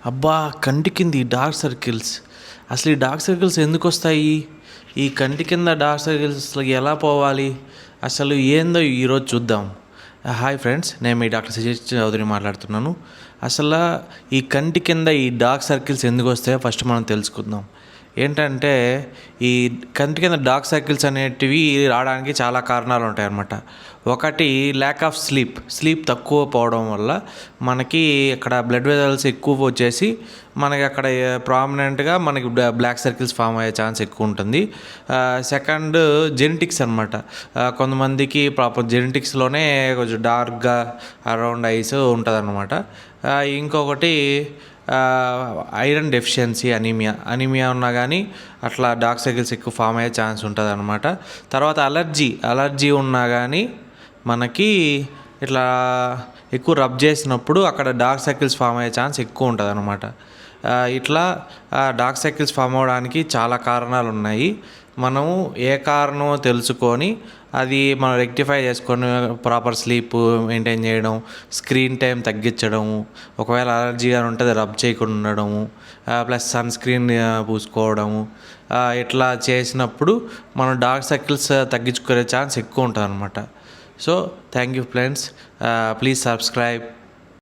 అబ్బా! కంటి కింద ఈ డార్క్ సర్కిల్స్. అసలు ఈ డార్క్ సర్కిల్స్ ఎందుకొస్తాయి? ఈ కంటి కింద డార్క్ సర్కిల్స్‌కి ఎలా పోవాలి? అసలు ఏందో ఈరోజు చూద్దాం. హాయ్ ఫ్రెండ్స్, నేను మీ డాక్టర్ సుజీత్ చౌదరి మాట్లాడుతున్నాను. అసలు ఈ కంటి కింద ఈ డార్క్ సర్కిల్స్ ఎందుకొస్తాయో ఫస్ట్ మనం తెలుసుకుందాం. ఏంటంటే ఈ కంటి కింద డార్క్ సర్కిల్స్ అనేటివి రావడానికి చాలా కారణాలు ఉంటాయన్నమాట. ఒకటి ల్యాక్ ఆఫ్ స్లీప్ తక్కువ పోవడం వల్ల మనకి అక్కడ బ్లడ్ వెజల్స్ ఎక్కువ వచ్చేసి మనకి అక్కడ ప్రామినెంట్గా మనకి బ్లాక్ సర్కిల్స్ ఫామ్ అయ్యే ఛాన్స్ ఎక్కువ ఉంటుంది. సెకండ్ జెనెటిక్స్ అనమాట. కొంతమందికి ప్రాపర్ జెనెటిక్స్లోనే కొంచెం డార్క్గా అరౌండ్ ఐస్ ఉంటుంది అనమాట. ఇంకొకటి ఐరన్ డెఫిషియన్సీ, అనీమియా ఉన్నా కానీ అట్లా డార్క్ సర్కిల్స్ ఎక్కువ ఫామ్ అయ్యే ఛాన్స్ ఉంటుంది అనమాట. తర్వాత అలర్జీ ఉన్నా కానీ మనకి ఇట్లా ఎక్కువ రబ్ చేసినప్పుడు అక్కడ డార్క్ సర్కిల్స్ ఫామ్ అయ్యే ఛాన్స్ ఎక్కువ ఉంటుంది అనమాట. ఇట్లా డార్క్ సర్కిల్స్ ఫామ్ అవ్వడానికి చాలా కారణాలు ఉన్నాయి. మనము ఏ కారణమో తెలుసుకొని అది మనం రెక్టిఫై చేసుకొని ప్రాపర్ స్లీప్ మెయింటైన్ చేయడం, స్క్రీన్ టైం తగ్గించడము, ఒకవేళ అలర్జీ అని ఉంటే రబ్ చేయకుండా ఉండడము, ప్లస్ సన్ స్క్రీన్ పూసుకోవడము, ఇట్లా చేసినప్పుడు మనం డార్క్ సర్కిల్స్ తగ్గించుకునే ఛాన్స్ ఎక్కువ ఉంటుంది అనమాట. So thank you friends, please subscribe.